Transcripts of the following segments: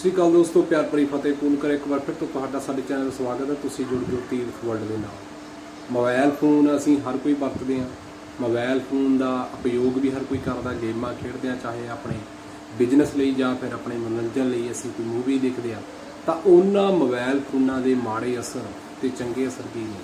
ਸਤਿ ਸ਼੍ਰੀ ਅਕਾਲ ਦੋਸਤੋ, ਪਿਆਰ ਭਰੀ ਫਤਿਹ ਪੂਰਨ ਕਰ ਇੱਕ ਵਾਰ ਫਿਰ ਤੋਂ ਤੁਹਾਡਾ ਸਾਡੇ ਚੈਨਲ ਸਵਾਗਤ ਹੈ। ਤੁਸੀਂ ਜੁੜ ਜੋ ਤੀਰਥ ਵਰਲਡ ਦੇ ਨਾਲ। ਮੋਬਾਈਲ ਫੋਨ ਅਸੀਂ ਹਰ ਕੋਈ ਵਰਤਦੇ ਹਾਂ। ਮੋਬਾਈਲ ਫੋਨ ਦਾ ਉਪਯੋਗ ਵੀ ਹਰ ਕੋਈ ਕਰਦਾ, ਗੇਮਾਂ ਖੇਡਦੇ ਹਾਂ, ਚਾਹੇ ਆਪਣੇ ਬਿਜ਼ਨਸ ਲਈ ਜਾਂ ਫਿਰ ਆਪਣੇ ਮਨੋਰੰਜਨ ਲਈ ਅਸੀਂ ਕੋਈ ਮੂਵੀ ਦੇਖਦੇ ਹਾਂ। ਤਾਂ ਉਹਨਾਂ ਮੋਬਾਈਲ ਫੋਨਾਂ ਦੇ ਮਾੜੇ ਅਸਰ ਤੇ ਚੰਗੇ ਅਸਰ ਕੀ ਨੇ,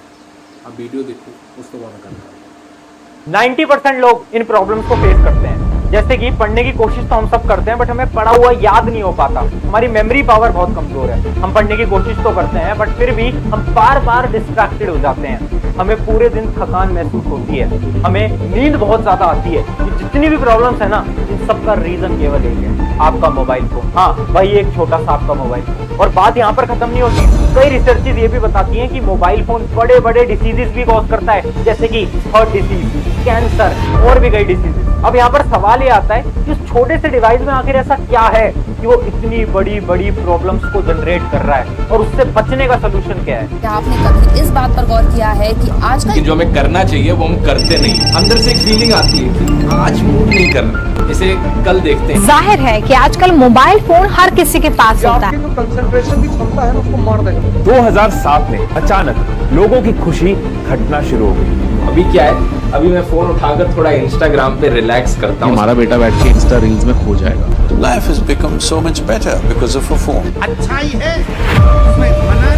ਆ ਵੀਡੀਓ देखो, उस तो बाद ਗੱਲ करेंगे। 90% लोग इन प्रॉब्लम्स को फेस करते हैं। जैसे कि पढ़ने की कोशिश तो हम सब करते हैं, बट हमें पढ़ा हुआ याद नहीं हो पाता। हमारी मेमोरी पावर बहुत कमजोर है। हम पढ़ने की कोशिश तो करते हैं, बट फिर भी हम बार बार डिस्ट्रैक्टेड हो जाते हैं। हमें पूरे दिन थकान महसूस होती है, हमें नींद बहुत ज्यादा आती है। ये जितनी भी प्रॉब्लम्स है ना, इन सब का रीजन केवल एक है, आपका मोबाइल फोन। हाँ, वही एक छोटा सा आपका मोबाइल फोन। और बात यहाँ पर खत्म नहीं होती। कई रिसर्चेस ये भी बताती हैं कि मोबाइल फोन बड़े बड़े डिसीजेस भी कॉज करता है, जैसे कि हार्ट डिसीज, कैंसर और भी कई डिसीजेस। अब यहाँ पर सवाल ये आता है कि उस छोटे से डिवाइस में आखिर ऐसा क्या है कि वो इतनी बड़ी बड़ी प्रॉब्लम्स को जनरेट कर रहा है, और उससे बचने का सोल्यूशन क्या है? क्या आपने कभी इस बात पर गौर किया है कि आजकल जो हमें करना चाहिए वो हम करते नहीं। अंदर से एक फीलिंग आती है कि आज मूड नहीं करना, इसे कल देखते हैं। जाहिर है कि आजकल मोबाइल फोन हर किसी के पास होता है। जो कंसंट्रेशन की क्षमता है ना, उसको मार देगा। 2007 में अचानक लोगों की खुशी घटना शुरू हो गई। अभी क्या है, अभी मैं फोन उठाकर थोड़ा इंस्टाग्राम पे रिलैक्स करता हूँ। हमारा बेटा बैठ के इंस्टा रील्स में खो जाएगा। Life has become so much better because of a phone.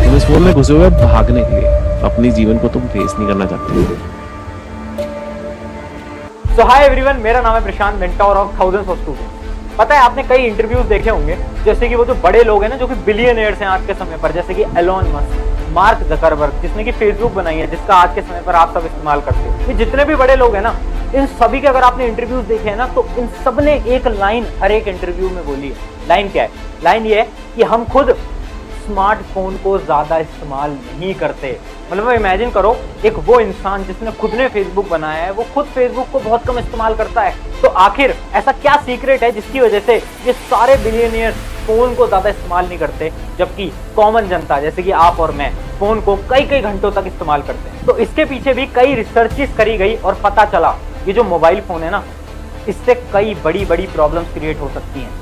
तुम इस फोन में घुसे हुए हो भागने के लिए, अपनी जीवन को तुम फेस नहीं करना चाहते। सो हाय एवरीवन, मेरा नाम है Prashant, mentor of thousands of students. पता है, आपने कई इंटरव्यूज देखे होंगे, जैसे कि वो जो बड़े लोग हैं ना, जो कि बिलियनियर्स हैं आज के समय पर, जैसे कि एलोन मस्क, मार्क जकरबर्ग, जिसने कि फेसबुक बनाई है, जिसका आज के समय पर आप सब इस्तेमाल करते हैं। ये जितने भी बड़े लोग हैं ना, इन सभी के अगर आपने इंटरव्यूज देखे हैं ना, तो इन सब ने एक लाइन हर एक इंटरव्यू में बोली है। लाइन क्या है? लाइन ये है कि हम खुद स्मार्टफोन को ज्यादा इस्तेमाल नहीं करते। मतलब इमेजिन करो, एक वो इंसान जिसने खुद ने फेसबुक बनाया है, वो खुद फेसबुक को बहुत कम इस्तेमाल करता है। तो आखिर ऐसा क्या सीक्रेट है जिसकी वजह से ये सारे बिलियनियर्स फोन को ज्यादा इस्तेमाल नहीं करते, जबकि कॉमन जनता जैसे कि आप और मैं फोन को कई कई घंटों तक इस्तेमाल करते हैं? तो इसके पीछे भी कई रिसर्चेस करी गई और पता चला ये जो मोबाइल फोन है ना, इससे कई बड़ी बड़ी प्रॉब्लम्स क्रिएट हो सकती हैं।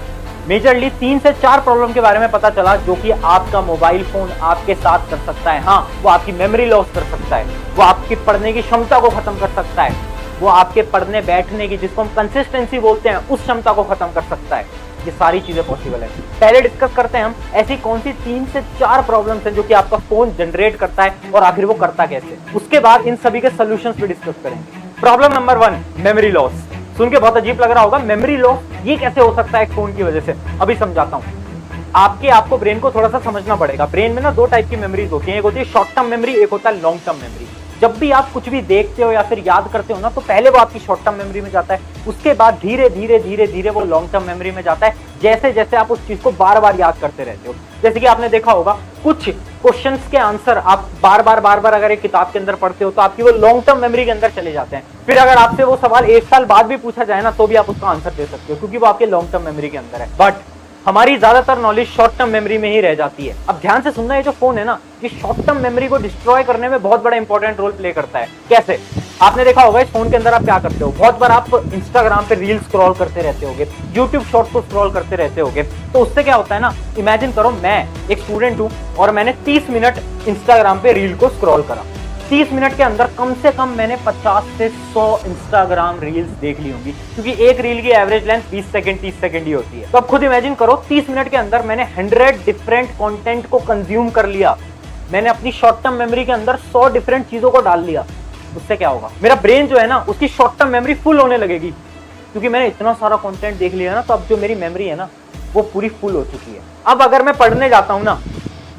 मेजरली 3 से 4 प्रॉब्लम के बारे में पता चला जो कि आपका मोबाइल फोन आपके साथ कर सकता है। हाँ, वो आपकी मेमोरी लॉस कर सकता है, वो आपकी पढ़ने की क्षमता को खत्म कर सकता है, वो आपके पढ़ने बैठने की, जिसको हम कंसिस्टेंसी बोलते हैं, उस क्षमता को खत्म कर सकता है। ये सारी चीजें पॉसिबल है। पहले डिस्कस करते हैं हम ऐसी कौन सी 3 से 4 प्रॉब्लम्स हैं जो कि आपका फोन जनरेट करता है और आखिर वो करता कैसे। उसके बाद इन सभी के सोल्यूशंस भी डिस्कस करेंगे। Problem number 1, memory loss. सुन के बहुत अजीब लग रहा होगा, मेमोरी लॉस ये कैसे हो सकता है एक फोन की वजह से? अभी समझाता हूँ। आपको ब्रेन को थोड़ा सा समझना पड़ेगा। ब्रेन में ना 2 टाइप की मेमोरीज होती है, एक होती है शॉर्ट टर्म मेमोरी, एक होता है लॉन्ग टर्म मेमोरी। जब भी आप कुछ भी देखते हो या फिर याद करते हो ना, तो पहले वो आपकी शॉर्ट टर्म मेमोरी में जाता है, उसके बाद धीरे धीरे धीरे धीरे वो लॉन्ग टर्म मेमोरी में जाता है, जैसे जैसे आप उस चीज को बार बार याद करते रहते हो। जैसे कि आपने देखा होगा, कुछ क्वेश्चंस के आंसर आप बार बार अगर एक किताब के अंदर पढ़ते हो तो आपकी वो लॉन्ग टर्म मेमोरी के अंदर चले जाते हैं। फिर अगर आपसे वो सवाल 1 साल बाद भी पूछा जाए ना, तो भी आप उसका आंसर दे सकते हो, क्योंकि वो आपके लॉन्ग टर्म मेमोरी के अंदर है। बट हमारी ज्यादातर नॉलेज शॉर्ट टर्म मेमोरी में ही रह जाती है। अब ध्यान से सुनना, ये जो फोन है ना, ये शॉर्ट टर्म मेमोरी को डिस्ट्रॉय करने में बहुत बड़ा इंपॉर्टेंट रोल प्ले करता है। कैसे? आपने देखा होगा, इस फोन के अंदर आप क्या करते हो, बहुत बार आप इंस्टाग्राम पे रील स्क्रॉल करते रहते होगे, यूट्यूब शॉर्ट्स को स्क्रॉल करते रहते होगे। तो उससे क्या होता है ना, इमेजिन करो मैं एक स्टूडेंट हूं और मैंने 30 मिनट इंस्टाग्राम पे रील को स्क्रॉल करा। 30 मिनट के अंदर कम से कम मैंने 50 से 100 इंस्टाग्राम रील्स देख ली होंगी, क्योंकि एक रील की एवरेज लेंथ 20 सेकंड 30 सेकंड ही होती है। तो अब खुद इमेजिन करो, 30 मिनट के अंदर मैंने 100 डिफरेंट कंटेंट को कंज्यूम कर लिया। मैंने अपनी शॉर्ट टर्म मेमोरी के अंदर 100 डिफरेंट चीजों को डाल लिया। उससे क्या होगा, मेरा ब्रेन जो है ना, उसकी शॉर्ट टर्म मेमोरी फुल होने लगेगी, क्योंकि मैंने इतना सारा कंटेंट देख लिया ना। तो अब जो मेरी मेमोरी है ना, वो पूरी फुल हो चुकी है। अब अगर मैं पढ़ने जाता हूँ ना,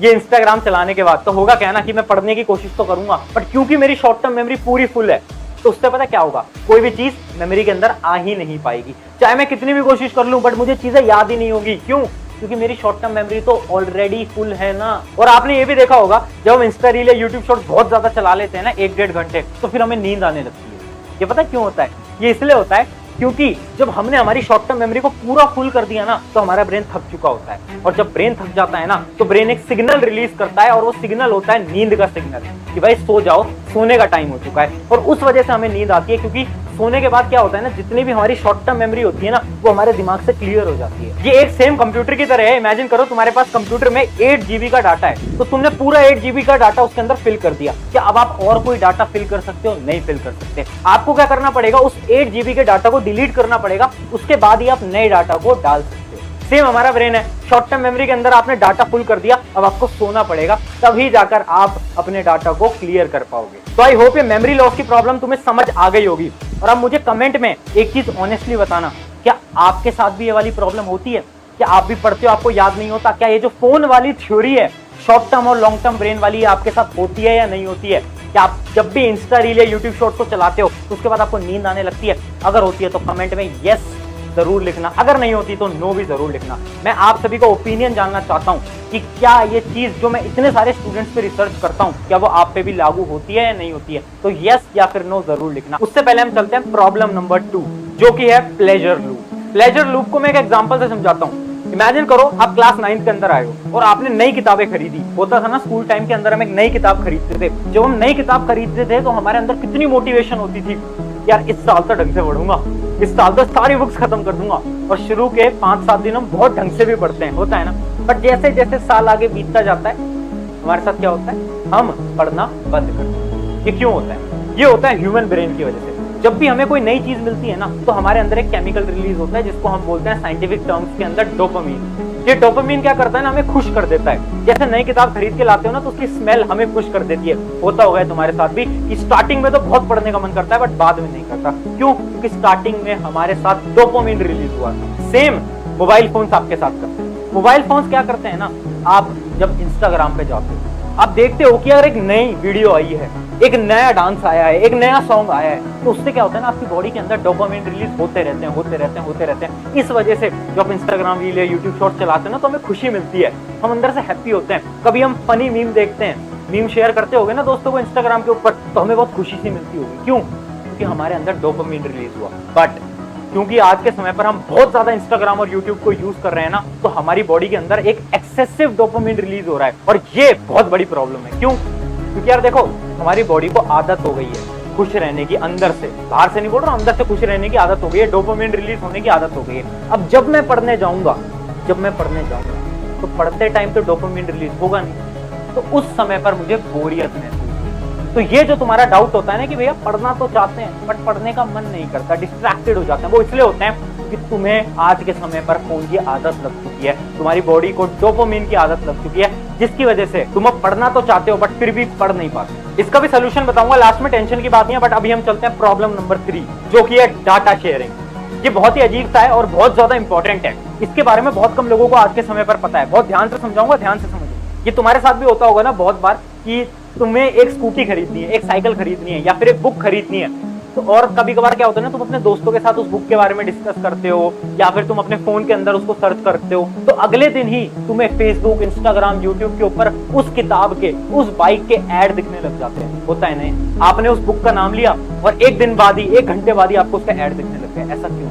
ये इंस्टाग्राम चलाने के बाद, तो होगा क्या ना कि मैं पढ़ने की कोशिश तो करूंगा, बट क्योंकि मेरी शॉर्ट टर्म मेमोरी पूरी फुल है, तो उससे पता क्या होगा, कोई भी चीज मेमोरी के अंदर आ ही नहीं पाएगी। चाहे मैं कितनी भी कोशिश कर लूं, बट मुझे चीजें याद ही नहीं होगी। क्यों? क्योंकि मेरी शॉर्ट टर्म मेमोरी तो ऑलरेडी फुल है ना। और आपने ये भी देखा होगा, जब हम इंस्टा रील या यूट्यूब शॉर्ट्स बहुत ज्यादा चला लेते हैं ना, 1-1.5 घंटे, तो फिर हमें नींद आने लगती है। ये पता क्यों होता है? ये इसलिए होता है क्योंकि जब हमने हमारी शॉर्ट टर्म मेमोरी को पूरा फुल कर दिया ना, तो हमारा ब्रेन थक चुका होता है। और जब ब्रेन थक जाता है ना, तो ब्रेन एक सिग्नल रिलीज करता है, और वो सिग्नल होता है नींद का सिग्नल, कि भाई सो जाओ, सोने का टाइम हो चुका है। और उस वजह से हमें नींद आती है, क्योंकि सोने के बाद क्या होता है ना, जितनी भी हमारी शॉर्ट टर्म मेमोरी होती है ना, वो हमारे दिमाग से क्लियर हो जाती है। ये एक सेम कंप्यूटर की तरह है। इमेजिन करो तुम्हारे पास कंप्यूटर में 8 GB का डाटा है, तो तुमने पूरा 8 GB का डाटा उसके अंदर फिल कर दिया। क्या अब आप और कोई डाटा फिल कर सकते हो? नहीं फिल कर सकते। आपको क्या करना पड़ेगा, उस 8 GB के डाटा को डिलीट करना पड़ेगा, उसके बाद ही आप नए डाटा को डाल सकते हो। सेम हमारा ब्रेन है, शॉर्ट टर्म मेमोरी के अंदर आपने डाटा फुल कर दिया, अब आपको सोना पड़ेगा, तभी जाकर आप अपने डाटा को क्लियर कर पाओगे। तो आई होप ये मेमोरी लॉस की प्रॉब्लम तुम्हें समझ आ गई होगी। और अब मुझे कमेंट में एक चीज ऑनेस्टली बताना, क्या आपके साथ भी ये वाली प्रॉब्लम होती है? क्या आप भी पढ़ते हो, आपको याद नहीं होता? क्या ये जो फोन वाली थ्योरी है, शॉर्ट टर्म और लॉन्ग टर्म ब्रेन वाली, आपके साथ होती है या नहीं होती है? क्या आप जब भी इंस्टा रील या यूट्यूब शॉर्ट्स को चलाते हो तो उसके बाद आपको नींद आने लगती है? अगर होती है तो कमेंट में यस जरूर लिखना, अगर नहीं होती तो नो भी जरूर लिखना। मैं आप सभी का ओपिनियन जानना चाहता हूं कि क्या ये चीज जो मैं इतने सारे स्टूडेंट्स पे रिसर्च करता हूं, क्या वो आप पे भी लागू होती है या नहीं होती है? तो यस या फिर नो जरूर लिखना। उससे पहले हम चलते हैं प्रॉब्लम नंबर 2, जो कि है प्लेजर लूप। प्लेजर लूप को मैं एक एग्जांपल से समझाता हूं। इमेजिन करो आप क्लास 9th के अंदर आए हो और आपने नई किताबें खरीदी। होता था ना स्कूल टाइम के अंदर हम एक नई किताब खरीदते थे। जब हम नई किताब खरीदते थे तो हमारे अंदर कितनी मोटिवेशन होती थी, यार इस साल तो ढंग से पढ़ूंगा, इस साल तो सारी बुक्स खत्म कर दूंगा। और शुरू के 5-7 दिन हम बहुत ढंग से भी पढ़ते हैं, होता है ना। बट जैसे जैसे साल आगे बीतता जाता है, हमारे साथ क्या होता है, हम पढ़ना बंद करते हैं। ये क्यों होता है? ये होता है ह्यूमन ब्रेन की वजह से। जब भी हमें कोई नई चीज मिलती है ना, तो हमारे अंदर एक केमिकल रिलीज होता है जिसको हम बोलते हैं साइंटिफिक टर्म्स के अंदर डोपामीन। ये डोपामीन क्या करता है ना, हमें खुश कर देता है। जैसे नई किताब खरीद के लाते हो ना, तो उसकी स्मेल हमें खुश कर देती है। होता होगा तुम्हारे साथ भी कि स्टार्टिंग में तो बहुत पढ़ने का मन करता है, बट बाद में नहीं करता। क्यों? क्योंकि स्टार्टिंग में हमारे साथ डोपामीन रिलीज हुआ था। सेम मोबाइल फोन्स आपके साथ करते हैं। मोबाइल फोन्स क्या करते हैं ना, आप जब इंस्टाग्राम पे जाते हो, आप देखते हो कि अगर एक नई वीडियो आई है, एक नया डांस आया है, एक नया सॉन्ग आया है, तो उससे क्या होता है ना, आपकी बॉडी के अंदर डोपामिन रिलीज होते रहते हैं। इस वजह से जब आप इंस्टाग्राम रील या यूट्यूब शॉर्ट चलाते हैं ना, तो हमें खुशी मिलती है, हम अंदर से हैप्पी होते हैं। कभी हम फनी मीम देखते हैं, मीम शेयर करते होगे ना दोस्तों को इंस्टाग्राम के ऊपर, तो हमें बहुत खुशी सी मिलती होगी। क्यों? क्योंकि हमारे अंदर डोपामिन रिलीज हुआ। बट क्योंकि आज के समय पर हम बहुत ज्यादा इंस्टाग्राम और यूट्यूब को यूज कर रहे हैं ना, तो हमारी बॉडी के अंदर एक एक्सेसिव डोपामिन रिलीज हो रहा है, और ये बहुत बड़ी प्रॉब्लम है। क्यों? क्योंकि यार देखो, हमारी बॉडी को आदत हो गई है खुश रहने की, अंदर से, बाहर से नहीं बोल रहा, अंदर से खुश रहने की आदत हो गई है, डोपामिन रिलीज होने की आदत हो गई है। अब जब मैं पढ़ने जाऊंगा तो पढ़ते टाइम तो डोपामिन रिलीज होगा नहीं, तो उस समय पर मुझे बोरियत महसूस। तो ये जो तुम्हारा डाउट होता है ना कि भैया पढ़ना तो चाहते हैं बट पढ़ने का मन नहीं करता, डिस्ट्रैक्टेड हो जाते हैं, वो इसलिए होते हैं कि तुम्हें आज के समय पर फोन की आदत लग चुकी है, तुम्हारी बॉडी को डोपामिन की आदत लग चुकी है, जिसकी वजह से तुम अब पढ़ना तो चाहते हो बट फिर भी पढ़ नहीं पाते। इसका भी सोल्यूशन बताऊंगा लास्ट में, टेंशन की बात नहीं है। बट अभी हम चलते हैं प्रॉब्लम नंबर 3, जो कि है डाटा शेयरिंग। ये बहुत ही अजीब सा है और बहुत ज्यादा इंपॉर्टेंट है। इसके बारे में बहुत कम लोगों को आज के समय पर पता है। बहुत ध्यान से समझाऊंगा, ध्यान से समझो। ये तुम्हारे साथ भी होता होगा ना बहुत बार कि तुम्हें एक स्कूटी खरीदनी है, एक साइकिल खरीदनी है, या फिर एक बुक खरीदनी है, तो और कभी कभार क्या होता है ना, तुम अपने दोस्तों के साथ उस बुक के बारे में डिस्कस करते हो, या फिर तुम अपने फोन के अंदर उसको सर्च करते हो, तो अगले दिन ही तुम्हें फेसबुक, इंस्टाग्राम, यूट्यूब के ऊपर उस किताब के, उस बाइक के ऐड दिखने लग जाते हैं। होता है नहीं, आपने उस बुक का नाम लिया और एक दिन बाद ही, 1 घंटे बाद ही आपको उसका ऐड दिखने लग गया। ऐसा क्यों?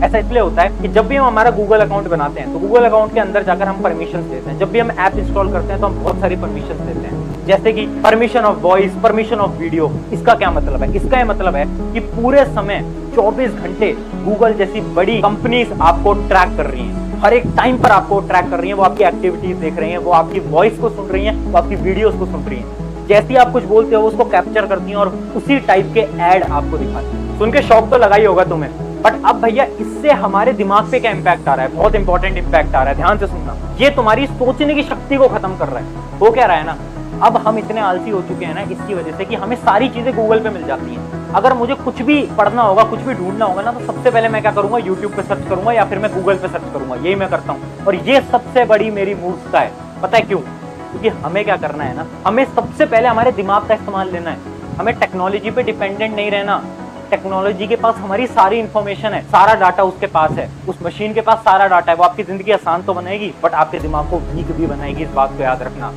ऐसा इसलिए होता है कि जब भी हम हमारा गूगल अकाउंट बनाते हैं, तो गूगल अकाउंट के अंदर जाकर हम परमिशंस देते हैं। जब भी हम ऐप इंस्टॉल करते हैं तो हम बहुत सारी परमिशंस देते हैं, जैसे कि permission of voice, permission of video. इसका क्या मतलब है? इसका यह मतलब है कि पूरे समय 24 घंटे गूगल जैसी बड़ी कंपनीज आपको ट्रैक कर रही हैं, हर एक टाइम पर आपको ट्रैक कर रही हैं, वो आपकी एक्टिविटीज देख रही हैं, वो आपकी वॉइस को सुन रही हैं, वो आपकी वीडियोस को सुन रही हैं। जैसे ही आप कुछ बोलते हो उसको कैप्चर करती हैं और उसी टाइप के ऐड आपको दिखाती हैं। सुन के शौक तो लगा ही होगा तुम्हें, बट अब भैया इससे हमारे दिमाग पे क्या इंपैक्ट आ रहा है? बहुत इंपॉर्टेंट इंपैक्ट आ रहा है, ध्यान से सुनना। ये तुम्हारी सोचने की शक्ति को खत्म कर रहा है। हो क्या रहा है ना, अब हम इतने आलसी हो चुके हैं ना इसकी वजह से कि हमें सारी चीजें गूगल पे मिल जाती हैं। अगर मुझे कुछ भी पढ़ना होगा, कुछ भी ढूंढना होगा ना, तो सबसे पहले मैं क्या करूंगा, यूट्यूब पे सर्च करूंगा या फिर मैं गूगल पे सर्च करूंगा। यही मैं करता हूँ, और ये सबसे बड़ी मेरी मूर्खता है। पता है क्यों? क्योंकि हमें क्या करना है ना, हमें सबसे पहले हमारे दिमाग का इस्तेमाल लेना है। हमें टेक्नोलॉजी पे डिपेंडेंट नहीं रहना। टेक्नोलॉजी के पास हमारी सारी इंफॉर्मेशन है, सारा डाटा उसके पास है, उस मशीन के पास सारा डाटा है। वो आपकी जिंदगी आसान तो बनाएगी बट आपके दिमाग को वीक भी बनाएगी, इस बात को याद रखना।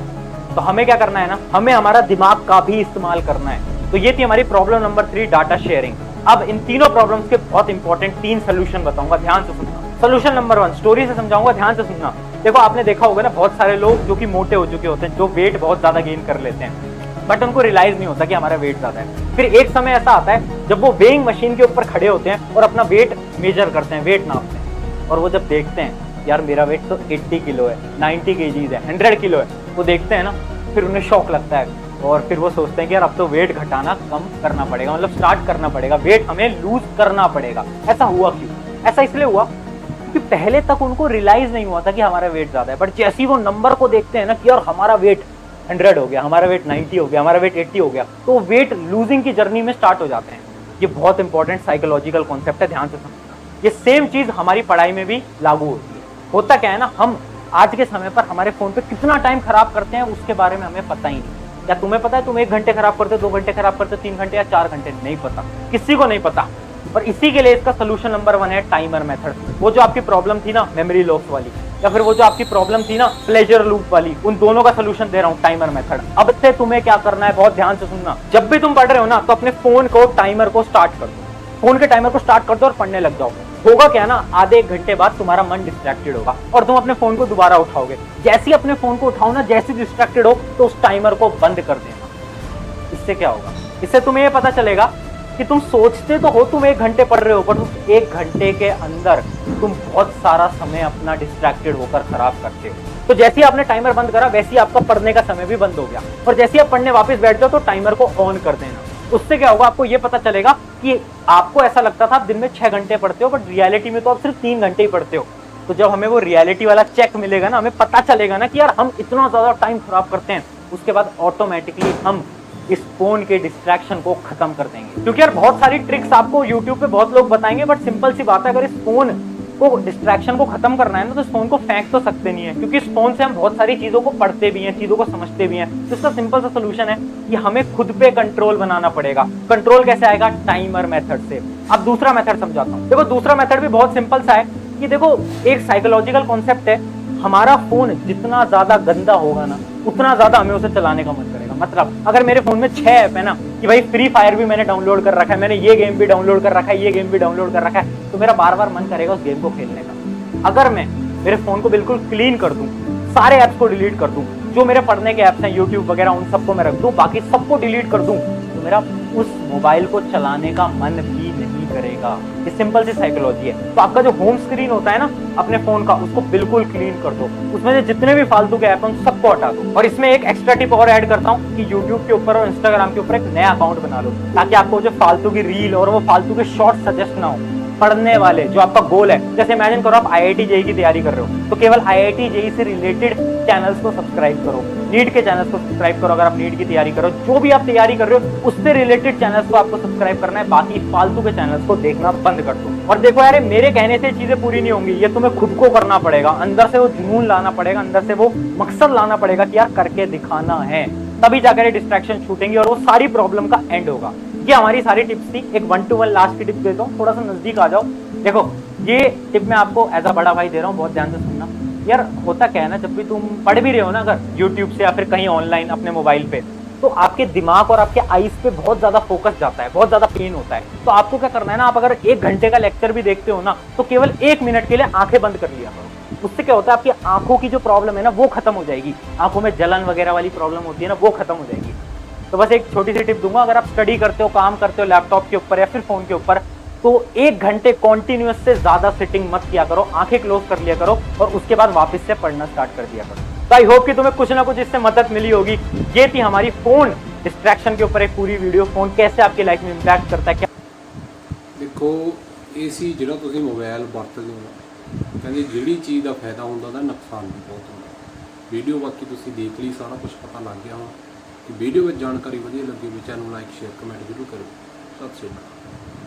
तो हमें क्या करना है ना, हमें हमारा दिमाग का भी इस्तेमाल करना है। तो ये थी हमारी प्रॉब्लम नंबर 3, डाटा शेयरिंग। अब इन तीनों प्रॉब्लम्स के बहुत इंपॉर्टेंट 3 सोल्यूशन बताऊंगा, ध्यान से सुनना। सोल्यूशन नंबर 1, स्टोरी से समझाऊंगा, ध्यान से सुनना। देखो आपने देखा होगा ना, बहुत सारे लोग जो कि मोटे हो चुके होते हैं, जो वेट बहुत ज्यादा गेन कर लेते हैं, बट उनको रियलाइज नहीं होता कि हमारा वेट ज्यादा है। फिर एक समय ऐसा आता है जब वो वेइंग मशीन के ऊपर खड़े होते हैं और अपना वेट मेजर करते हैं, वेट नापते हैं, और वो जब देखते हैं यार मेरा वेट तो 80 किलो है, 90 kgs है, 100 किलो है, वो देखते हैं ना, फिर उन्हें शौक लगता है और फिर वो सोचते हैं कि यार अब तो वेट घटाना कम करना पड़ेगा, मतलब स्टार्ट करना पड़ेगा, वेट हमें लूज करना पड़ेगा। ऐसा हुआ क्यों? ऐसा इसलिए हुआ क्योंकि पहले तक उनको रियलाइज नहीं हुआ था कि हमारा वेट ज्यादा है, बट जैसे ही वो नंबर को देखते हैं ना कि यार हमारा वेट 100 हो गया, हमारा वेट 90 हो गया, हमारा वेट 80 हो गया, तो वेट लूजिंग की जर्नी में स्टार्ट हो जाते हैं। ये बहुत इंपॉर्टेंट साइकोलॉजिकल कॉन्सेप्ट है, ध्यान से समझना। ये सेम चीज हमारी पढ़ाई में भी लागू होती है। होता क्या है ना, हम आज के समय पर हमारे फोन पे कितना टाइम खराब करते हैं उसके बारे में हमें पता ही नहीं। क्या तुम्हें पता है तुम 1 घंटे खराब करते हो, 2 घंटे खराब करते हो, 3 घंटे या 4 घंटे? नहीं पता, किसी को नहीं पता। और इसी के लिए इसका सोल्यूशन नंबर 1 है टाइमर मेथड। वो जो आपकी प्रॉब्लम थी ना मेमोरी लॉस वाली, या फिर वो जो आपकी प्रॉब्लम थी ना प्लेजर लूप वाली, उन दोनों का सोल्यूशन दे रहा हूँ, टाइमर मेथड। अब से तुम्हें क्या करना है, बहुत ध्यान से सुनना। जब भी तुम पढ़ रहे हो ना तो अपने फोन को टाइमर को स्टार्ट कर दो, फोन के टाइमर को स्टार्ट कर दो और पढ़ने लग जाओ। होगा क्या ना, आधे 1 घंटे बाद तुम्हारा मन डिस्ट्रैक्टेड होगा और तुम अपने फोन को दोबारा उठाओगे। जैसे ही अपने फोन को उठाओ ना, जैसे डिस्ट्रैक्टेड हो तो उस टाइमर को बंद कर देना। इससे क्या होगा? इससे तुम्हें ये पता चलेगा कि तुम सोचते तो हो तुम 1 घंटे पढ़ रहे हो, पर उस 1 घंटे के अंदर तुम बहुत सारा समय अपना डिस्ट्रैक्टेड होकर खराब करते हो। तो जैसे ही आपने टाइमर बंद करा वैसे ही आपका पढ़ने का समय भी बंद हो गया, और जैसे ही आप पढ़ने वापस बैठ जाओ तो टाइमर को ऑन कर देना। उससे क्या होगा, आपको ये पता चलेगा कि आपको ऐसा लगता था आप दिन में 6 घंटे पढ़ते हो, बट रियलिटी में तो आप सिर्फ 3 घंटे ही पढ़ते हो। तो जब हमें वो रियलिटी वाला चेक मिलेगा ना, हमें पता चलेगा ना कि यार हम इतना ज्यादा टाइम खराब करते हैं, उसके बाद ऑटोमेटिकली हम इस फोन के डिस्ट्रैक्शन को खत्म कर देंगे। क्योंकि यार बहुत सारी ट्रिक्स आपको यूट्यूब पे बहुत लोग बताएंगे, बट सिंपल सी बात है, अगर इस फोन को डिस्ट्रैक्शन को खत्म करना है ना तो इस फोन को फेंक तो सकते नहीं है, क्योंकि इस फोन से हम बहुत सारी चीजों को पढ़ते भी हैं, चीजों को समझते भी हैं। तो इसका सिंपल सा सोल्यूशन है कि हमें खुद पे कंट्रोल बनाना पड़ेगा। कंट्रोल कैसे आएगा? टाइमर मेथड से। अब दूसरा मेथड समझाता हूँ। देखो दूसरा मेथड भी बहुत सिंपल सा है कि देखो एक साइकोलॉजिकल कॉन्सेप्ट है, हमारा फोन जितना ज्यादा गंदा होगा ना उतना ज्यादा हमें उसे चलाने का मन करेगा। मतलब अगर मेरे फोन में 6 ऐप है ना, कि भाई फ्री फायर भी मैंने डाउनलोड कर रखा है, मैंने ये गेम भी डाउनलोड कर रखा है, ये गेम भी डाउनलोड कर रखा है, तो मेरा बार बार मन करेगा उस गेम को खेलने का। अगर मैं मेरे फोन को बिल्कुल क्लीन कर दूं, सारे ऐप्स को डिलीट कर दूं, जो मेरे पढ़ने के ऐप्स हैं यूट्यूब वगैरह उन सबको मैं रख दूं, बाकी सबको डिलीट कर दूं, तो मेरा उस मोबाइल को चलाने का मन भी नहीं करेगा। ये सिंपल सी साइकोलॉजी है। तो आपका जो होम स्क्रीन होता है ना अपने फोन का, उसको बिल्कुल क्लीन कर दो, उसमें से जितने भी फालतू के ऐप हैं उन सबको हटा दो। और इसमें एक एक्स्ट्रा टिप और ऐड करता हूँ कि यूट्यूब के ऊपर और इंस्टाग्राम के ऊपर एक नया अकाउंट बना लो, ताकि आपको जो फालतू की रील और वो फालतू के शॉर्ट सजेस्ट ना हो। पढ़ने वाले जो आपका गोल है, जैसे इमेजिन करो आप IIT JEE की तैयारी कर रहे हो, तो केवल IIT JEE से रिलेटेड चैनल्स को सब्सक्राइब करो, नीट के चैनल्स को सब्सक्राइब करो। अगर आप नीट की तैयारी करो, जो भी आप तैयारी कर रहे हो उससे रिलेटेड चैनल्स को आपको सब्सक्राइब करना है, बाकी फालतू के चैनल्स को देखना बंद कर दो। और देखो यार, मेरे कहने से चीजें पूरी नहीं होंगी, ये तुम्हें खुद को करना पड़ेगा, अंदर से वो जुनून लाना पड़ेगा, अंदर से वो मकसद लाना पड़ेगा कि यार करके दिखाना है, तभी जाकर डिस्ट्रैक्शन छूटेंगे और वो सारी प्रॉब्लम का एंड होगा। ये हमारी सारी टिप्स थी। एक 1 to 1 लास्ट की टिप देता हूँ, थोड़ा सा नजदीक आ जाओ। देखो ये टिप मैं आपको एज अ बड़ा भाई दे रहा हूँ, बहुत ध्यान से सुनना। यार होता क्या है ना, जब भी तुम पढ़ भी रहे हो ना अगर यूट्यूब से या फिर कहीं ऑनलाइन अपने मोबाइल पे, तो आपके दिमाग और आपके आईज पे बहुत ज्यादा फोकस जाता है, बहुत ज्यादा पेन होता है। तो आपको क्या करना है ना, आप अगर 1 घंटे का लेक्चर भी देखते हो ना, तो केवल 1 मिनट के लिए आंखें बंद कर लिया करो। उससे क्या होता है, आपकी आंखों की जो प्रॉब्लम है ना वो खत्म हो जाएगी, आंखों में जलन वगैरह वाली प्रॉब्लम होती है ना वो खत्म हो जाएगी। तो बस एक छोटी सी टिप दूंगा, अगर आप स्टडी करते हो, काम करते हो लैपटॉप के ऊपर या फिर फोन के ऊपर, तो 1 घंटे कॉन्टिन्यूअस से ज्यादा सिटिंग मत किया करो, आंखें क्लोज कर लिया करो और उसके बाद वापस से पढ़ना स्टार्ट कर दिया करो। तो आई होप कि तुम्हें कुछ ना कुछ इससे मदद मिली होगी। ये थी हमारी फोन डिस्ट्रैक्शन के ऊपर एक पूरी वीडियो, फोन कैसे आपकी लाइफ में इंपैक्ट करता है। क्या देखो ਇਹ ਸੀ ਜਿਹੜਾ ਤੁਸੀਂ ਮੋਬਾਈਲ ਵਰਤਦੇ ਹੋ ਨਾ, ਕਹਿੰਦੇ ਜਿਹੜੀ ਚੀਜ਼ ਦਾ ਫਾਇਦਾ ਹੁੰਦਾ ਉਹਦਾ ਨੁਕਸਾਨ ਵੀ ਬਹੁਤ ਹੁੰਦਾ। ਵੀਡੀਓ ਬਾਕੀ ਤੁਸੀਂ ਦੇਖ ਲਈ, ਸਾਰਾ ਕੁਝ ਪਤਾ ਲੱਗ ਗਿਆ ਹੁਣ। ਕਿ ਵੀਡੀਓ ਵਿੱਚ ਜਾਣਕਾਰੀ ਵਧੀਆ ਲੱਗੀ ਵੀ ਚੈਨਲ ਲਾਈਕ ਸ਼ੇਅਰ ਕਮੈਂਟ ਜ਼ਰੂਰ ਕਰੋ। ਸਤਿ ਸ਼੍ਰੀ ਅਕਾਲ।